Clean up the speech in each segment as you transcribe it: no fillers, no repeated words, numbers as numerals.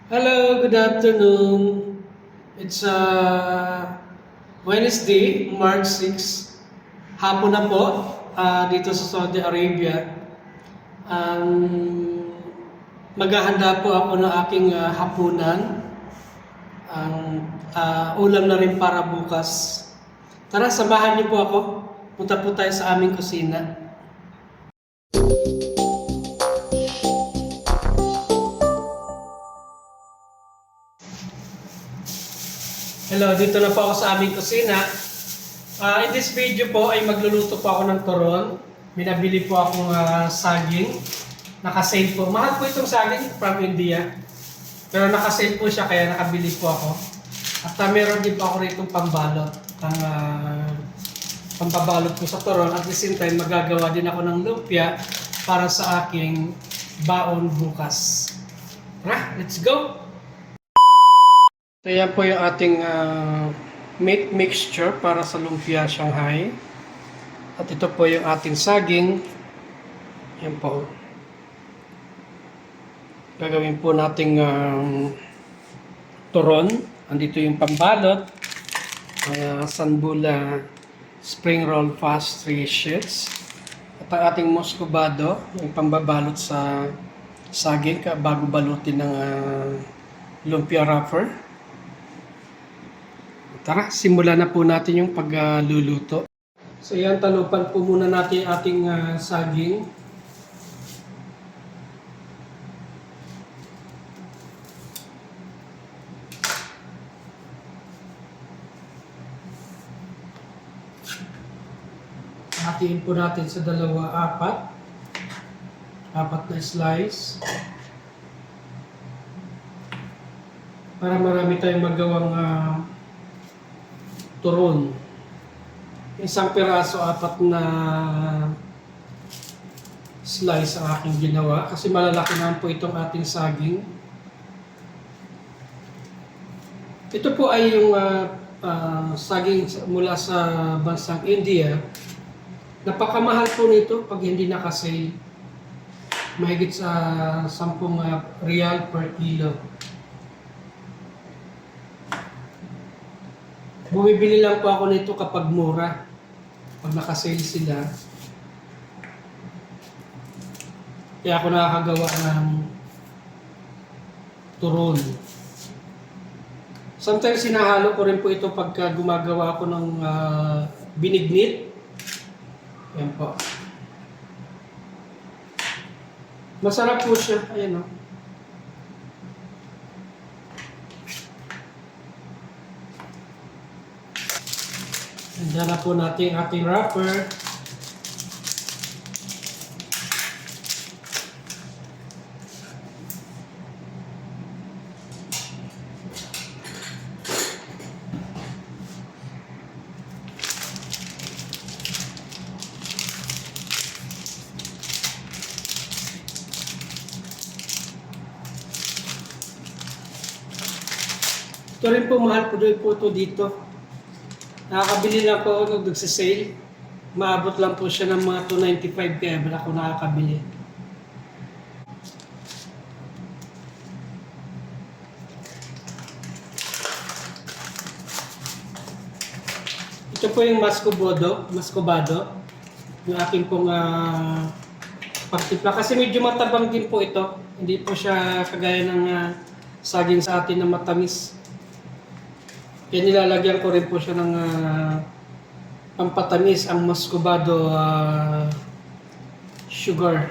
Hello, good afternoon. It's Wednesday, March 6. Hapon na po dito sa Saudi Arabia. Um, Maghahanda po ako ng aking hapunan. Ang ulam na rin para bukas. Tara, samahan niyo po ako. Punta po tayo sa aming kusina. Hello, dito na po ako sa aming kusina. In this video po ay magluluto po ako ng turon. Binabili po akong saging. Naka-sale po. Mahal po itong saging from India. Pero naka-sale po siya kaya nakabili po ako. At meron din po ako rito pambalot. Ang pampabalot ko sa turon. At the same time magagawa din ako ng lumpia para sa aking baon bukas. Tara, let's go! So yan po yung ating meat mixture para sa lumpia Shanghai. At ito po yung ating saging. Yan po. Gagawin po nating turon. Andito yung pambalot. Sanbula spring roll fast 3 sheets. At ang ating muscovado, yung pambabalot sa saging bago balutin ng lumpia wrapper. Tara, simulan na po natin yung pagluluto. So yan, talupan po muna natin ating saging. Hatiin po natin sa apat na slice. Para marami tayong magawang turon. Isang piraso, apat na slice ang aking ginawa kasi malalaki naman po itong ating saging. Ito po ay yung saging mula sa bansang India. Napakamahal po nito pag hindi naka-sale. Mahigit sa 10 riyal per kilo. Bumibili lang po ako nito kapag mura. Pag naka-sale sila. Kaya ako nakakagawa ng turon. Sometimes sinahalo ko rin po ito pagka gumagawa ako ng binignit. Yan po. Masarap po siya. Ayan o. Nandiyan na po natin ating wrapper. Ito rin po, mahal po doon po ito dito. Nakakabili lang po ako nung nagsisale. Maabot lang po siya ng mga 295 kaya wala ako nakakabili. Ito po yung muscovado. Yung aking pong pagtimpla. Kasi medyo matabang din po ito. Hindi po siya kagaya ng saging sa atin na matamis. Kaya nilalagyan ko rin po siya ng pampatamis ang muscovado sugar.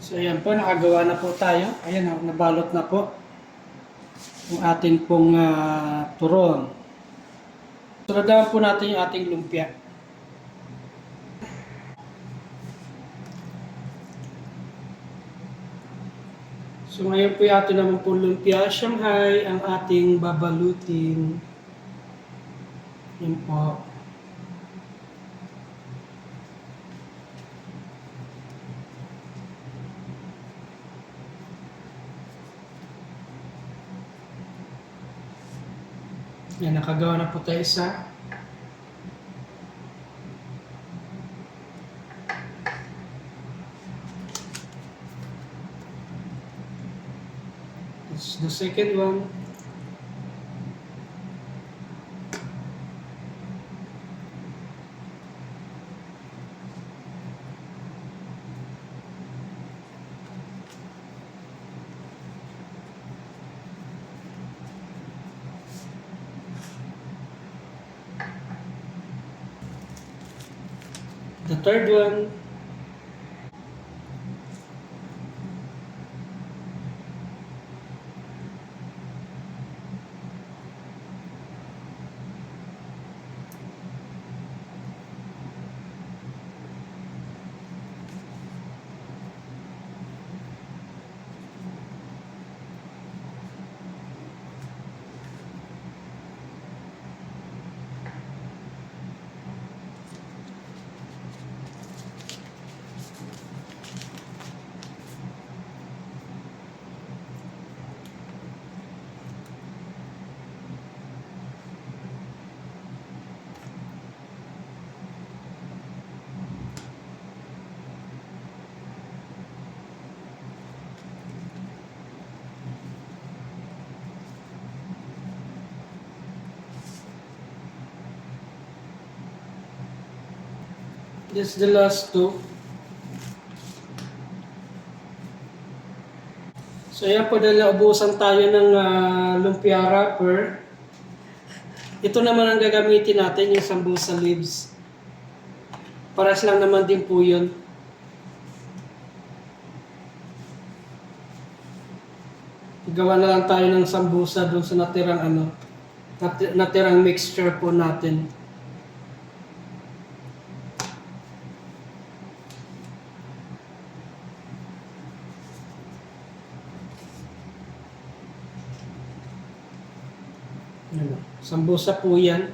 So ayan po, nakagawa na po tayo. Ayan, nabalot na po yung ating pong turon. Sunod po natin yung ating lumpia. So ngayon po yung ating naman po lumpia Shanghai ang ating babalutin. Yan po. Yan, nakagawa na po tayo isa. This is the second one. The third one. This is the last two. So ayan po, dahil naubusan tayo ng lumpia wrapper. Ito naman ang gagamitin natin, yung sambusa leaves. Paras lang naman din po yun. Gawa na lang tayo ng sambusa doon sa natirang natirang mixture po natin. Sambusa po yan.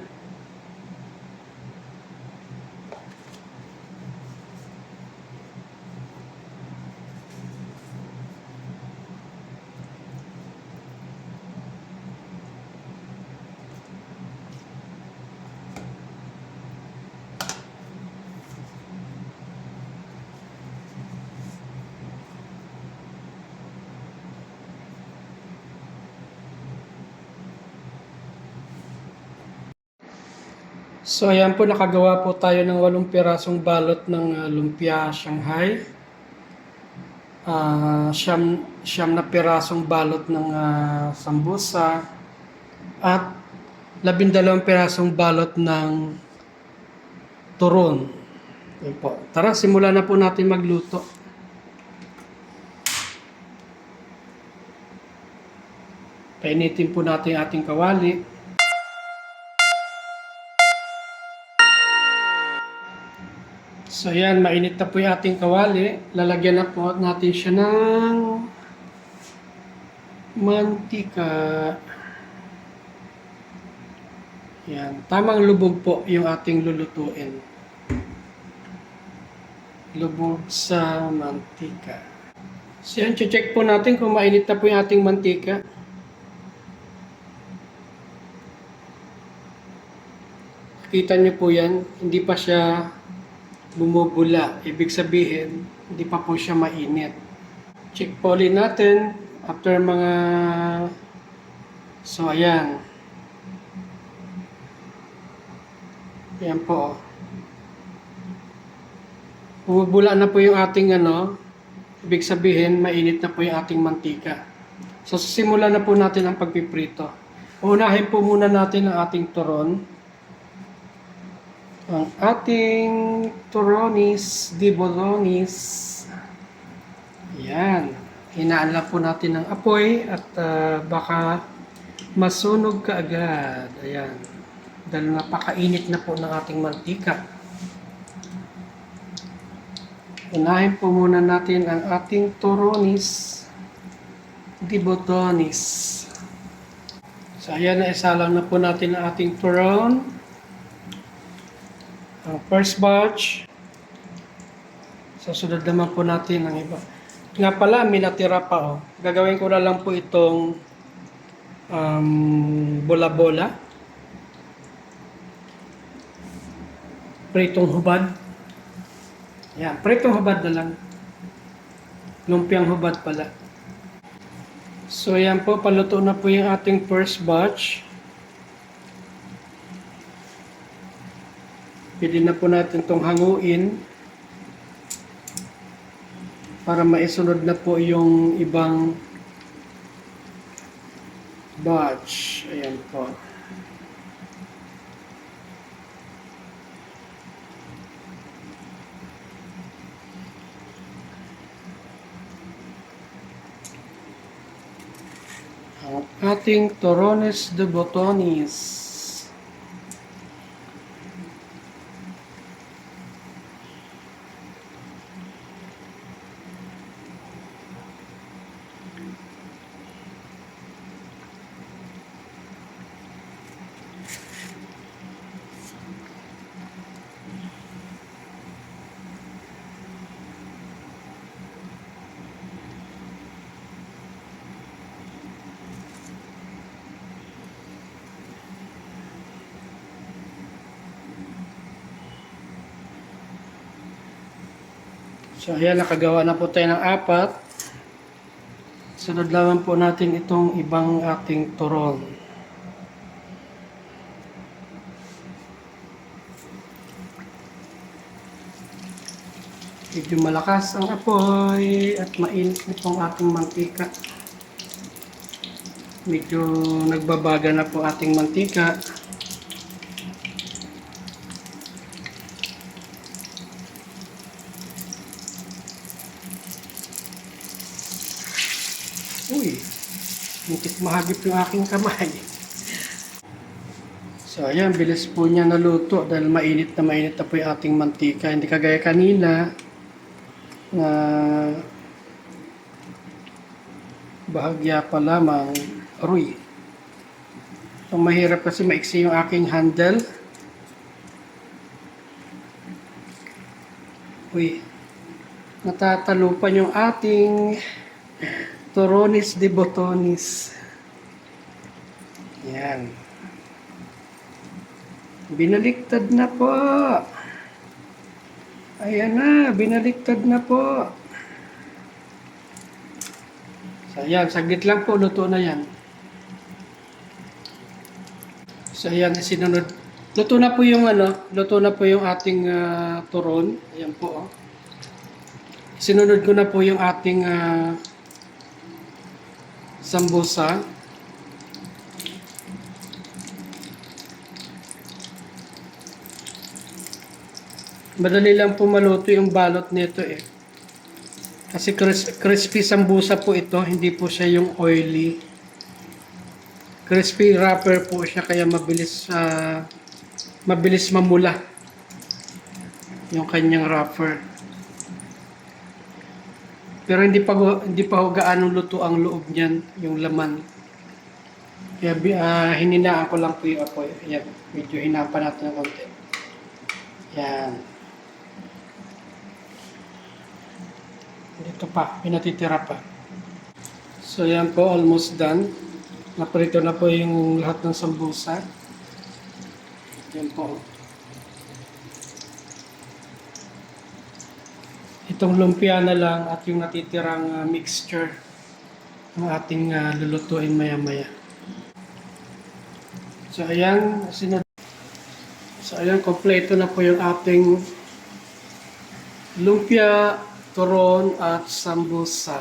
So ayan po, nakagawa po tayo ng 8 pirasong balot ng lumpia Shanghai. Siyam na pirasong balot ng sambusa at 12 pirasong balot ng turon. Ayan po. Tara, simulan na po natin magluto. Painitin po natin ating kawali. So yan, mainit na po yung ating kawali. Lalagyan na po natin siya ng mantika. Yan, tamang lubog po yung ating lulutuin. Lubog sa mantika. So yan, check po natin kung mainit na po yung ating mantika. Kita nyo po yan, hindi pa siya bumubula. Ibig sabihin, hindi pa po siya mainit. Check po ulit natin after mga... So, ayan. Ayan po. Bumubula na po yung ating ibig sabihin, mainit na po yung ating mantika. So, simulan na po natin ang pagpiprito. Unahin po muna natin ang ating turon. Ang ating turonis de bolognese. Yan. Hinaan lang po natin ng apoy at baka masunog ka agad. Ayan. Dahil napakainit na po ng ating mantika. Unahin po muna natin ang ating turonis de botones. So ayan, na isalang na po natin ang ating turon. Ang first batch. Susunod naman po natin ang iba. Nga pala, may natira pa. Gagawin ko na lang po itong bola-bola. Pritong hubad. Yan, pritong hubad na lang. Lumpiang hubad pala. So yan po, paluto na po yung ating first batch. Pwede na po natin itong hanguin para maisunod na po yung ibang batch. Ayan po. Ang ating turones de botones. So ayan, nakagawa na po tayo ng 4. Sunod naman po natin itong ibang ating turon. Medyo malakas ang apoy at mainit itong ating mantika. Medyo nagbabaga na po ating mantika. Uy, muntik mahagip yung aking kamay. So ayan, bilis po niya naluto dahil mainit na po yung ating mantika. Hindi kagaya kanina na bahagya pa lamang aroy. So mahirap kasi maiksi yung aking handle. Uy, natatalupan yung ating turones de botones. Yan. Binaliktad na po. Ayan na, binaliktad na po. So ayan, saglit lang po, luto na yan. So ayan, sinunod. Luto na po yung luto na po yung ating turon. Ayan po. Sinunod ko na po yung ating sambusa. Madali lang po maluto yung balot nito eh. Kasi crispy sambusa po ito, hindi po siya yung oily. Crispy wrapper po siya kaya mabilis mamula yung kanyang wrapper. Pero hindi pa ho gaano luto ang loob niyan, yung laman. Kaya hininaan ko lang po yung apoy. Ayan, medyo hinapan natin ng konti. Yan. Dito pa, pinatitira pa. So yan po, almost done. Naprito na po yung lahat ng sambusa. Yan po. Itong lumpia na lang at yung natitirang mixture ng ating lulutuin maya-maya. So ayan, kompleto na po yung ating lumpia, turon at sambusa.